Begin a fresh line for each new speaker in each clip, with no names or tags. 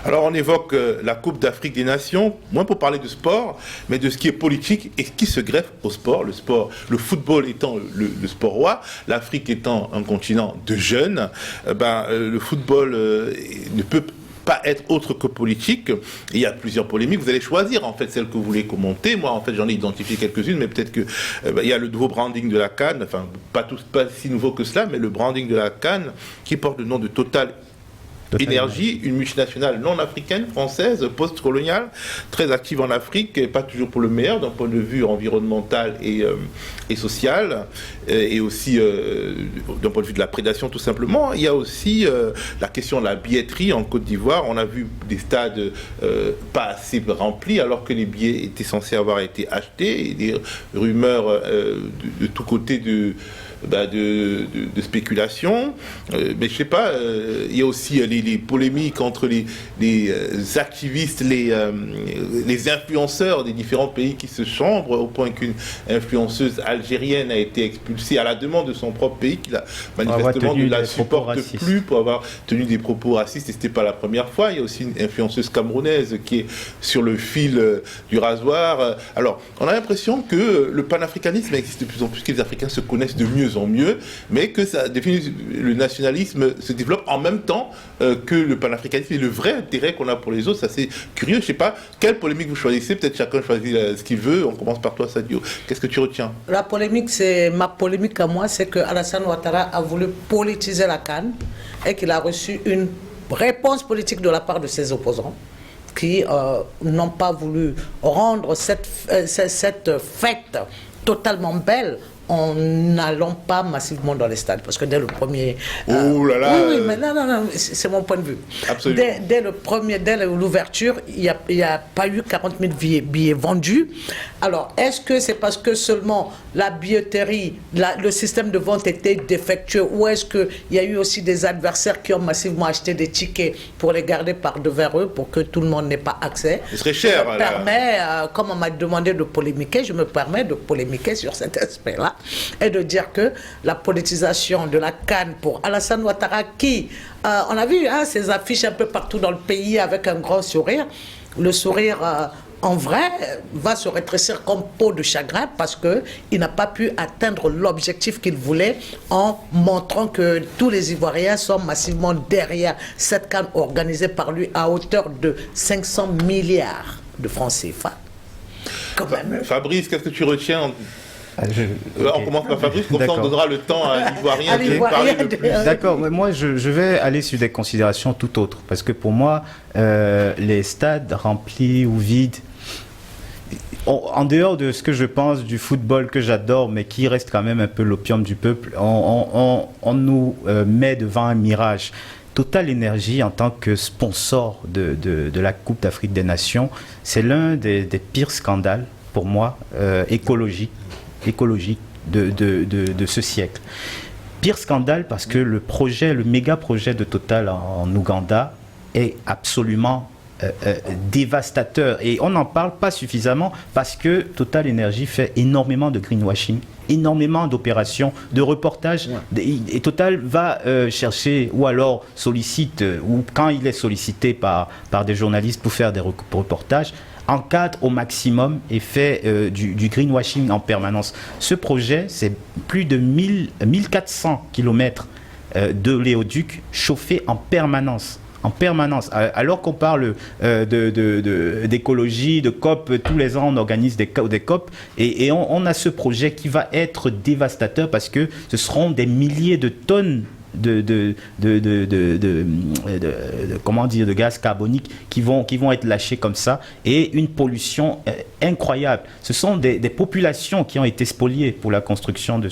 Alors on évoque la Coupe d'Afrique des Nations, moins pour parler de sport, mais de ce qui est politique et qui se greffe au sport. Le football étant le sport roi, l'Afrique étant un continent de jeunes, le football ne peut pas être autre que politique. Il y a plusieurs polémiques. Vous allez choisir en fait celle que vous voulez commenter. Moi en fait j'en ai identifié quelques-unes, mais peut-être que il y a le nouveau branding de la CAN, enfin pas si nouveau que cela, mais le branding de la CAN qui porte le nom de Total Énergie, une multinationale non africaine, française, post-coloniale, très active en Afrique, et pas toujours pour le meilleur d'un point de vue environnemental et social, et aussi d'un point de vue de la prédation tout simplement. Il y a aussi la question de la billetterie en Côte d'Ivoire. On a vu des stades pas assez remplis alors que les billets étaient censés avoir été achetés, et des rumeurs de tous côtés de spéculation, mais je sais pas, il y a aussi les polémiques entre les activistes, les influenceurs des différents pays qui se chambrent, au point qu'une influenceuse algérienne a été expulsée à la demande de son propre pays, qui a manifestement ne la supporte plus pour avoir tenu des propos racistes, et c'était pas la première fois. Il y a aussi une influenceuse camerounaise qui est sur le fil du rasoir. Alors, on a l'impression que le panafricanisme existe de plus en plus, que les Africains se connaissent de mieux en mieux, mais que ça définit, le nationalisme se développe en même temps que le panafricanisme et le vrai intérêt qu'on a pour les autres. C'est assez curieux. Je sais pas quelle polémique vous choisissez, peut-être chacun choisit ce qu'il veut. On commence par toi, Sadio. Qu'est-ce que tu retiens?
La polémique, ma polémique à moi, c'est que Alassane Ouattara a voulu politiser la CAN et qu'il a reçu une réponse politique de la part de ses opposants qui n'ont pas voulu rendre cette fête totalement belle en n'allant pas massivement dans les stades, parce que dès le premier...
Oh là là.
Oui, mais non, c'est mon point de vue.
Absolument.
Dès l'ouverture, il n'y a pas eu 40 000 billets vendus. Alors, est-ce que c'est parce que seulement la billetterie, le système de vente était défectueux, ou est-ce qu'il y a eu aussi des adversaires qui ont massivement acheté des tickets pour les garder par devers eux, pour que tout le monde n'ait pas accès?
Ce serait cher.
Comme on m'a demandé de polémiquer, je me permets de polémiquer sur cet aspect-là, et de dire que la politisation de la CAN pour Alassane Ouattara, qui, on a vu ses affiches un peu partout dans le pays avec un grand sourire, le sourire en vrai va se rétrécir comme peau de chagrin, parce qu'il n'a pas pu atteindre l'objectif qu'il voulait en montrant que tous les Ivoiriens sont massivement derrière cette CAN organisée par lui à hauteur de 500 milliards de francs CFA. Quand même.
Fabrice, qu'est-ce que tu retiens? On commence par Fabrice, comme ça on donnera le temps à l'Ivoirien de parler le plus.
D'accord, mais moi je vais aller sur des considérations tout autres, parce que pour moi, les stades remplis ou vides, en dehors de ce que je pense du football que j'adore, mais qui reste quand même un peu l'opium du peuple, on nous met devant un mirage. Total Énergie, en tant que sponsor de la Coupe d'Afrique des Nations, c'est l'un des pires scandales, pour moi, écologique de ce siècle. Pire scandale parce que le méga projet de Total en Ouganda est absolument dévastateur, et on n'en parle pas suffisamment parce que Total Énergie fait énormément de greenwashing, énormément d'opérations, de reportages, et Total va chercher, ou alors sollicite, ou quand il est sollicité par des journalistes pour faire des reportages, encadre au maximum et fait du greenwashing en permanence. Ce projet, c'est plus de 1400 km d'oléoducs chauffés en permanence. Alors qu'on parle d'écologie, de COP, tous les ans on organise des COP, et on a ce projet qui va être dévastateur, parce que ce seront des milliers de tonnes de gaz carbonique qui vont être lâchés comme ça, et une pollution incroyable. Ce sont des populations qui ont été spoliées pour la construction de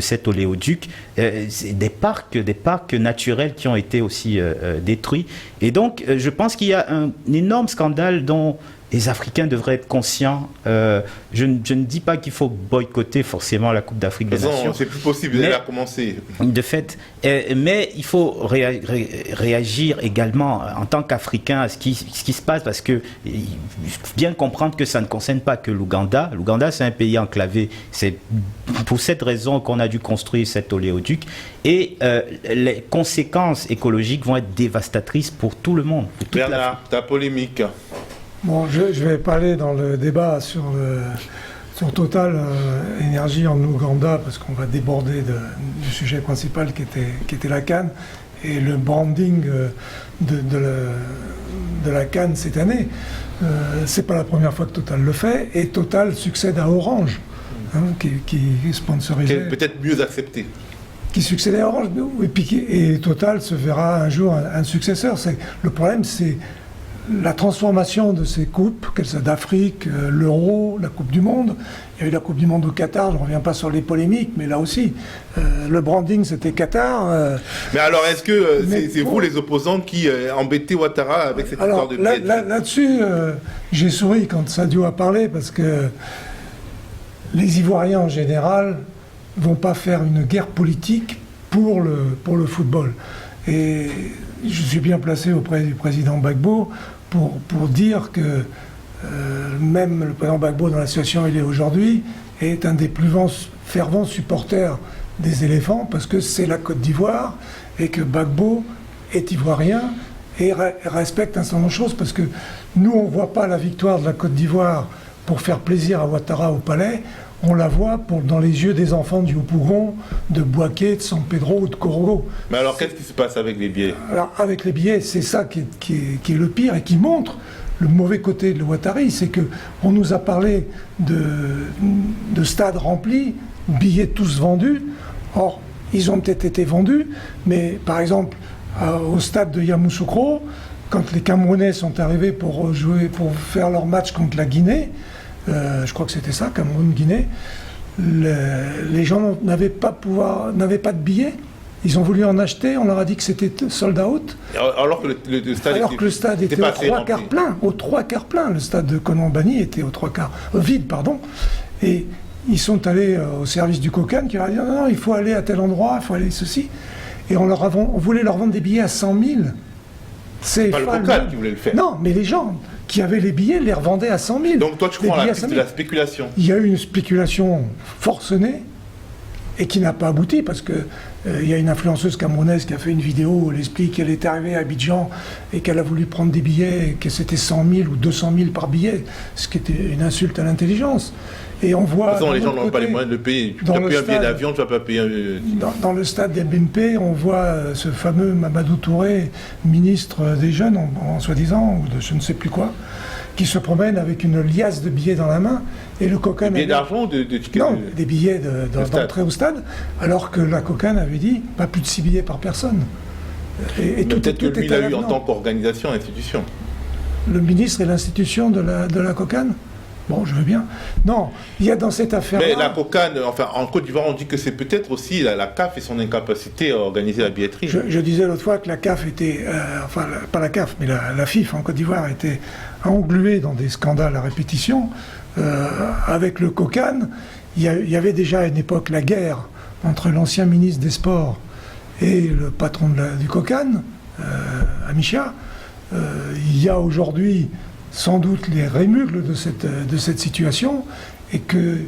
cet oléoduc, des parcs naturels qui ont été aussi détruits, et donc je pense qu'il y a un énorme scandale dont les Africains devraient être conscients. Je ne dis pas qu'il faut boycotter forcément la Coupe d'Afrique des Nations.
C'est plus possible, elle a commencé.
De fait, mais il faut réagir également en tant qu'Africain à ce qui se passe, parce que bien comprendre que ça ne concerne pas que l'Ouganda. L'Ouganda, c'est un pays enclavé. C'est pour cette raison qu'on a dû construire cet oléoduc. Et les conséquences écologiques vont être dévastatrices pour tout le monde. Pour toute
Bernard, ta polémique.
Bon, je vais pas aller dans le débat sur Total Énergie en Ouganda, parce qu'on va déborder du sujet principal qui était la CAN et le branding de la CAN cette année. C'est pas la première fois que Total le fait, et Total succède à Orange, qui sponsorisait.
Peut-être mieux accepté.
Qui succédait à Orange, et Total se verra un jour un successeur. Le problème, c'est la transformation de ces coupes, qu'elles soient d'Afrique, l'Euro, la Coupe du Monde. Il y a eu la Coupe du Monde au Qatar, je ne reviens pas sur les polémiques, mais là aussi, le branding c'était Qatar.
Mais alors, est-ce que c'est vous les opposants qui embêtez Ouattara avec cette histoire de billet?
Là-dessus, j'ai souri quand Sadio a parlé, parce que les Ivoiriens en général ne vont pas faire une guerre politique pour le football. Et je suis bien placé auprès du président Gbagbo pour dire que même le président Gbagbo, dans la situation où il est aujourd'hui, est un des plus fervents supporters des éléphants, parce que c'est la Côte d'Ivoire et que Gbagbo est ivoirien et respecte un certain nombre de choses, parce que nous, on ne voit pas la victoire de la Côte d'Ivoire pour faire plaisir à Ouattara au palais. On la voit dans les yeux des enfants du Yopougon, de Bouaké, de San Pedro ou de Corogo.
Mais alors, qu'est-ce qui se passe avec les billets?
Alors, avec les billets, c'est ça qui est le pire et qui montre le mauvais côté de Ouattari. C'est qu'on nous a parlé de stades remplis, billets tous vendus. Or, ils ont peut-être été vendus, mais par exemple, au stade de Yamoussoukro, quand les Camerounais sont arrivés pour faire leur match contre la Guinée, je crois que c'était ça, Cameroun-Guinée, les gens n'avaient pas de billets. Ils ont voulu en acheter, on leur a dit que c'était sold out.
Alors que le stade
était aux trois quarts plein. Aux trois quarts plein. Le stade de Konan-Banny était aux trois quarts vide, pardon. Et ils sont allés au service du Cocan qui leur a dit non, il faut aller à tel endroit, il faut aller ceci. Et on voulait leur vendre des billets à 100 000.
C'est pas le Cocan qui voulait le faire.
Non, mais les gens qui avaient les billets les revendaient à 100 000.
Donc toi, tu crois à la spéculation?
Il y a eu une spéculation forcenée et qui n'a pas abouti, parce que il y a une influenceuse camerounaise qui a fait une vidéo où elle explique qu'elle est arrivée à Abidjan et qu'elle a voulu prendre des billets et que c'était 100 000 ou 200 000 par billet, ce qui était une insulte à l'intelligence. Et on voit...
De toute façon, les gens n'ont pas les moyens de le payer. Tu as payé un billet d'avion, tu ne vas pas payer
Dans le stade des BNP, on voit ce fameux Mamadou Touré, ministre des Jeunes, en soi-disant, ou de je ne sais plus quoi, qui se promène avec une liasse de billets dans la main, et le Cocan... Des
billets d'argent ou de tickets?
Non, des billets d'entrée au stade, alors que la Cocan avait dit pas plus de 6 billets par personne.
Et peut-être que lui, il a eu en tant qu'organisation, institution.
Le ministre et l'institution de la Cocan? Bon, je veux bien. Non, il y a dans cette affaire-là...
Mais la Cocan, enfin, en Côte d'Ivoire, on dit que c'est peut-être aussi la CAF et son incapacité à organiser la billetterie.
Je disais l'autre fois que la CAF était... pas la CAF, mais la FIF en Côte d'Ivoire était engluée dans des scandales à répétition. Avec le Cocan, il y avait déjà à une époque la guerre entre l'ancien ministre des Sports et le patron du Cocan, Amicia. Il y a aujourd'hui... sans doute les rémugles de cette situation, et que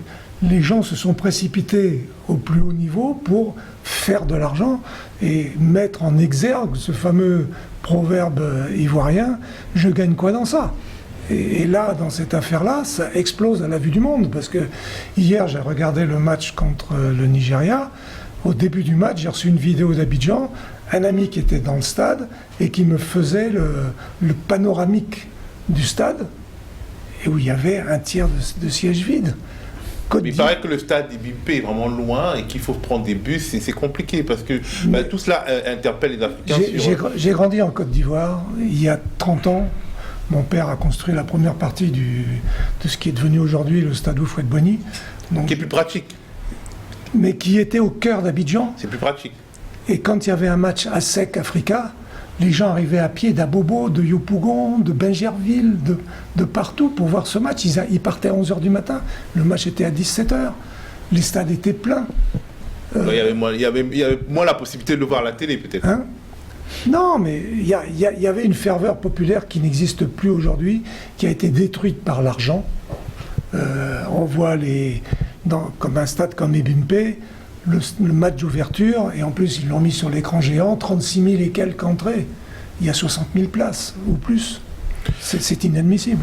les gens se sont précipités au plus haut niveau pour faire de l'argent et mettre en exergue ce fameux proverbe ivoirien « je gagne quoi dans ça ?» Et là, dans cette affaire-là, ça explose à la vue du monde, parce que hier, j'ai regardé le match contre le Nigeria. Au début du match, j'ai reçu une vidéo d'Abidjan, un ami qui était dans le stade et qui me faisait le panoramique du stade, et où il y avait un tiers de sièges vides.
Il paraît que le stade d'Ibipé est vraiment loin et qu'il faut prendre des bus, et c'est compliqué, parce que tout cela interpelle les Africains.
J'ai grandi en Côte d'Ivoire. Il y a 30 ans, mon père a construit la première partie de ce qui est devenu aujourd'hui le stade Houphouët-Boigny.
Qui est plus pratique.
Mais qui était au cœur d'Abidjan.
C'est plus pratique.
Et quand il y avait un match à Sec Africa, Les gens arrivaient à pied d'Abobo, de Yopougon, de Bingerville, de partout pour voir ce match. Ils partaient à 11h du matin. Le match était à 17h. Les stades étaient pleins.
Il y avait moins la possibilité de le voir à la télé, peut-être.
Hein? Non, mais il y avait une ferveur populaire qui n'existe plus aujourd'hui, qui a été détruite par l'argent. On voit comme un stade comme Ebimpe, le match d'ouverture, et en plus ils l'ont mis sur l'écran géant, 36 000 et quelques entrées. Il y a 60 000 places ou plus. C'est inadmissible.